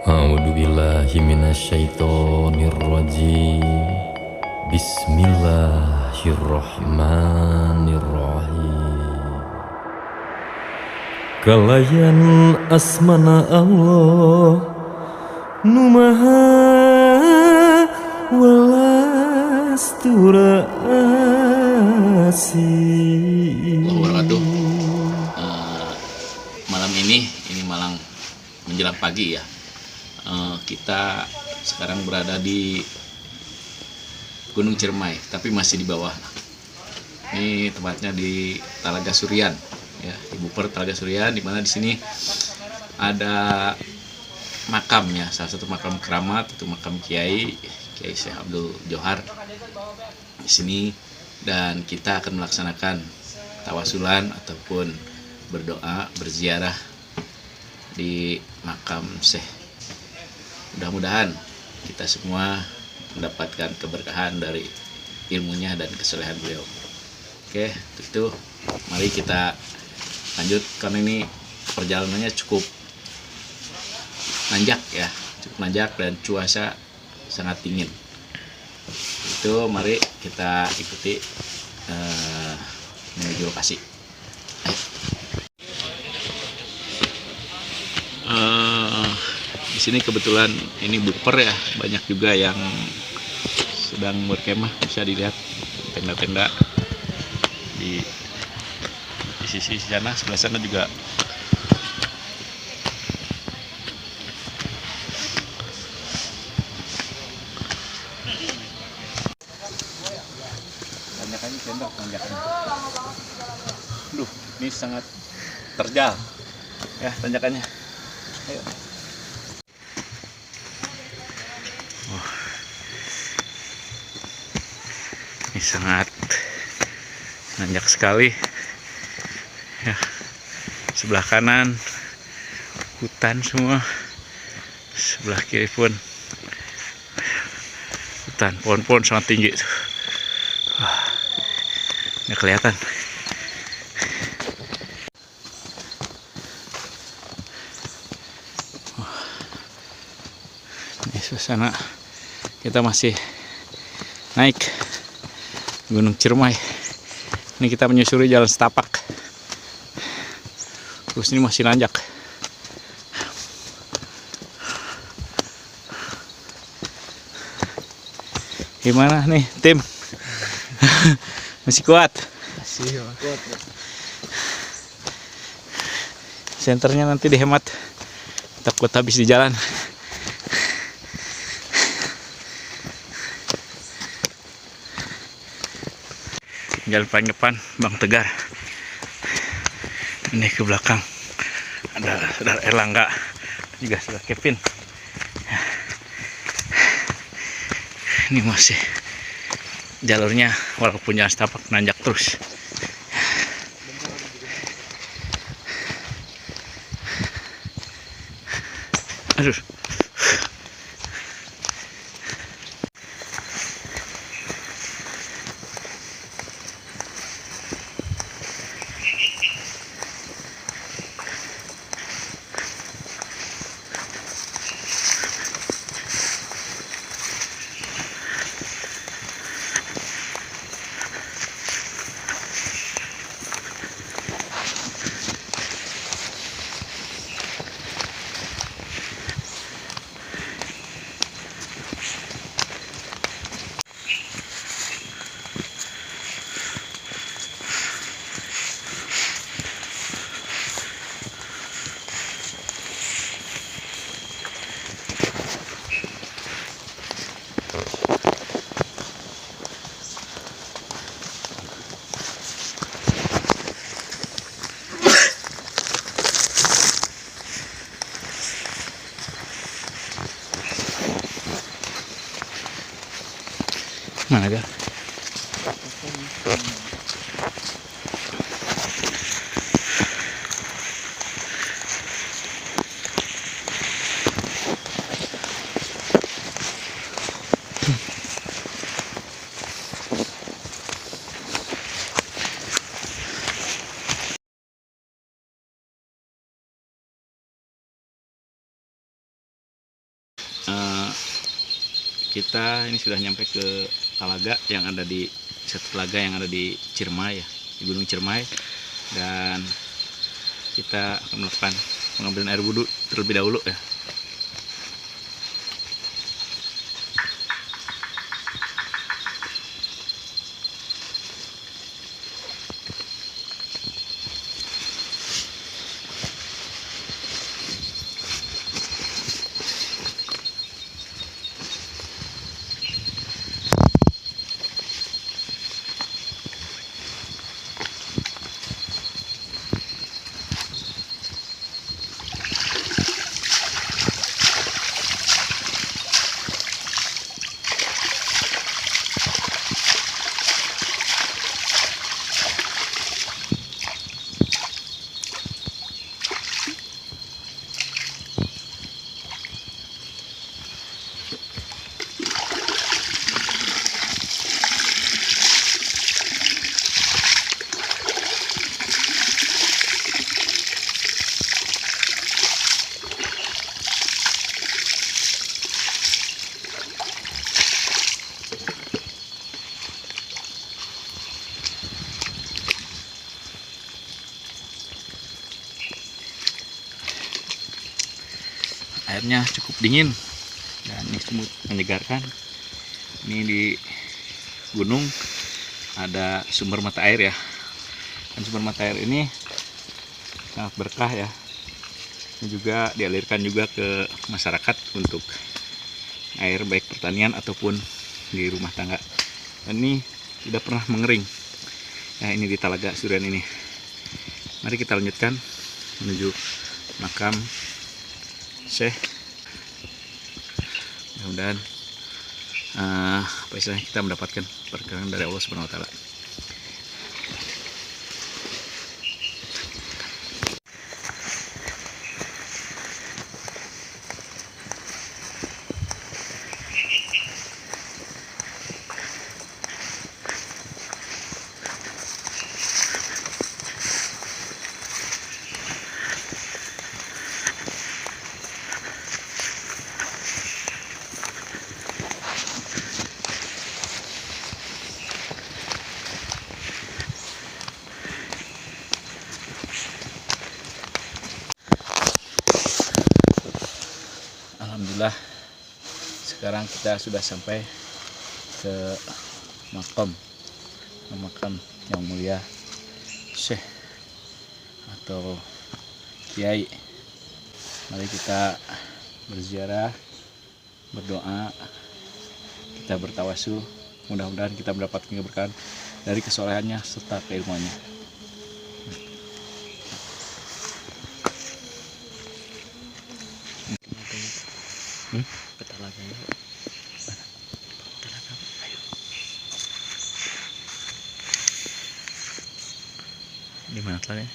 A'udzu billahi minasyaitonir rajim. Bismillahirrahmanirrahim. Kalayan asmana Allah nu maha welas tur asih. Wabarakatuh. Malam ini malam menjelang pagi ya. Kita sekarang berada di Gunung Ciremai, tapi masih di bawah. Ini tempatnya di Talaga Surian, ya, di Buper Talaga Surian, di mana di sini ada makam ya, salah satu makam keramat, itu makam Kiai Syekh Abdul Johar di sini, dan kita akan melaksanakan tawasulan ataupun berdoa, berziarah di makam Syekh. Mudah-mudahan kita semua mendapatkan keberkahan dari ilmunya dan kesolehan beliau. Oke, itu mari kita lanjut, karena ini perjalanannya cukup nanjak ya, cukup nanjak dan cuaca sangat dingin. Itu mari kita ikuti menuju lokasi. Di sini kebetulan ini buper ya, banyak juga yang sedang berkemah, bisa dilihat tenda-tenda di sisi sana, sebelah sana juga. Tanjakannya tenda, tanjakannya. Duh, ini sangat terjal ya tanjakannya. Ayo. Ini sangat nanjak sekali ya. Sebelah kanan hutan semua, sebelah kiri pun hutan, pohon-pohon sangat tinggi tuh. Nggak kelihatan. Ini suasana kita masih naik Gunung Ciremai. Ini kita menyusuri jalan setapak. Terus ini masih nanjak. Gimana nih tim? Masih kuat? Masih kuat. Senternya nanti dihemat, takut habis di jalan. Jalan paling depan Bang Tegar. Ini ke belakang ada saudara Erlangga, juga saudara Kevin. Ini masih jalurnya walaupun jalan setapak nanjak terus. Aduh. Mana dia? kita ini sudah nyampe ke talaga yang ada di satu telaga yang ada di Ciremai ya, di Gunung Ciremai, dan kita akan melakukan pengambilan air wudhu terlebih dahulu ya. Airnya cukup dingin dan ini semut menyegarkan. Ini di gunung ada sumber mata air ya, dan sumber mata air ini sangat berkah ya. Ini juga dialirkan juga ke masyarakat untuk air baik pertanian ataupun di rumah tangga. Dan ini tidak pernah mengering. Nah, ini di Talaga Surian ini. Mari kita lanjutkan menuju makam Syekh. Mudah-mudahan apa istilahnya, kita mendapatkan perkenan dari Allah Subhanahu wa taala. Alhamdulillah, sekarang kita sudah sampai ke makam yang mulia Syekh atau Kiai. Mari kita berziarah, berdoa, kita bertawasul. Mudah-mudahan kita mendapatkan keberkahan dari kesolehannya serta keilmuannya. Petalaganya. Petalaga. Ayo. Di mana telaganya?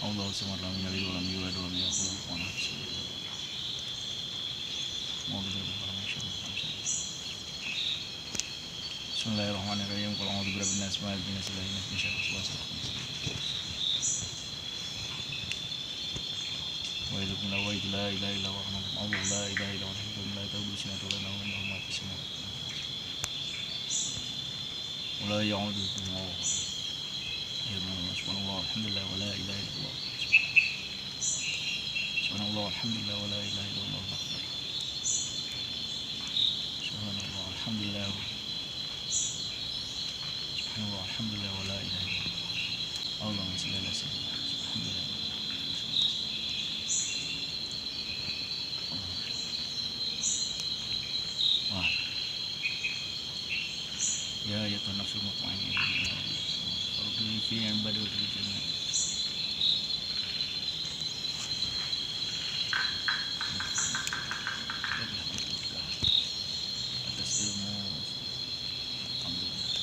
Allahu samad lam yalid wa lam yulad wa lam yakul lahu kufuwan ahad. Bismillahirrahmanirrahim. Qul a'udzu birabbin nas, malikin nas, ilahin nas, min syarri waswasil khannas. Wa idza qulna wa la ilaha illa huwa rahmanur rahim. La ilaha illa huwa la ta'budu sinatun wa la nawm lahu ma fis samawati wa la ya'uduhu subhanallah alhamdulillah wa la ilaha illallah. Subhanallah alhamdulillah wa la ilaha illallah. Subhanallah alhamdulillah. Subhanallah alhamdulillah wa la ilaha illallah. Allahumma shalli ala sayyidina Muhammad. Wah. Ya ayyuhan nafsul mutmainnah. Farudhi fi ibadati jannah. Atas ilmu alhamdulillah.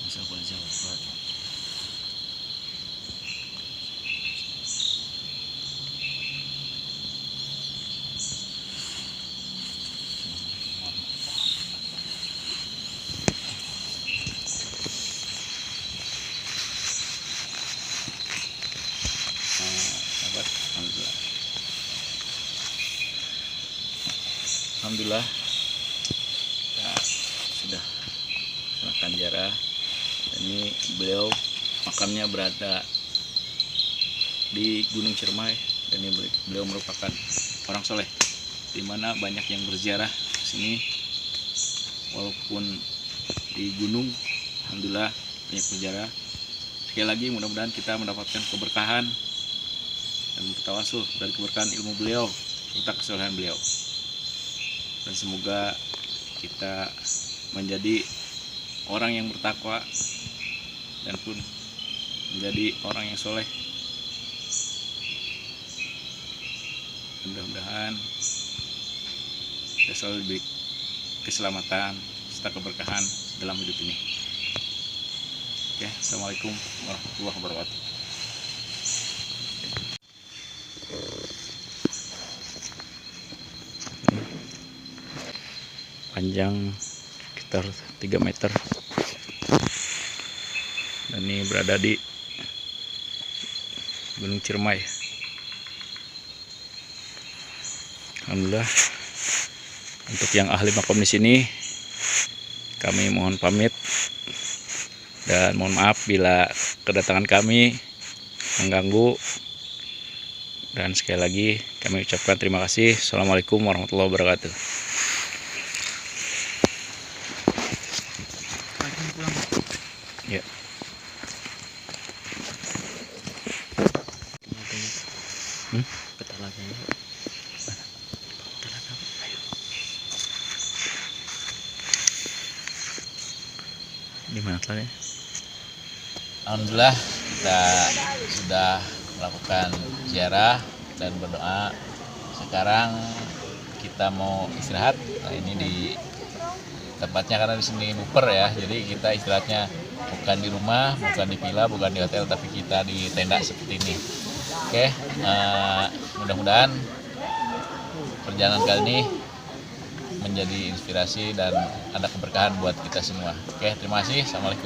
Masa baca Al-Fatihah. Alhamdulillah ya, sudah melaksanakan ziarah. Ini beliau makamnya berada di Gunung Ciremai dan ini beliau merupakan orang soleh di mana banyak yang berziarah ke sini walaupun di gunung. Alhamdulillah banyak berziarah. Sekali lagi mudah-mudahan kita mendapatkan keberkahan dan bertawasul dari keberkahan ilmu beliau serta kesolehan beliau. Dan semoga kita menjadi orang yang bertakwa dan pun menjadi orang yang soleh. Mudah-mudahan kita selalu diberi keselamatan serta keberkahan dalam hidup ini. Oke, assalamualaikum warahmatullahi wabarakatuh. Panjang sekitar 3 meter dan ini berada di Gunung Ciremai. Alhamdulillah untuk yang ahli makom di sini kami mohon pamit dan mohon maaf bila kedatangan kami mengganggu, dan sekali lagi kami ucapkan terima kasih. Assalamualaikum warahmatullahi wabarakatuh. Ya. Di mana tadi? Alhamdulillah kita sudah melakukan ziarah dan berdoa. Sekarang kita mau istirahat. Nah, ini di tempatnya karena di sini buper ya, jadi kita istirahatnya bukan di rumah, bukan di villa, bukan di hotel, tapi kita di tenda seperti ini. Oke, mudah-mudahan perjalanan kali ini menjadi inspirasi dan ada keberkahan buat kita semua. Oke, terima kasih. Assalamualaikum.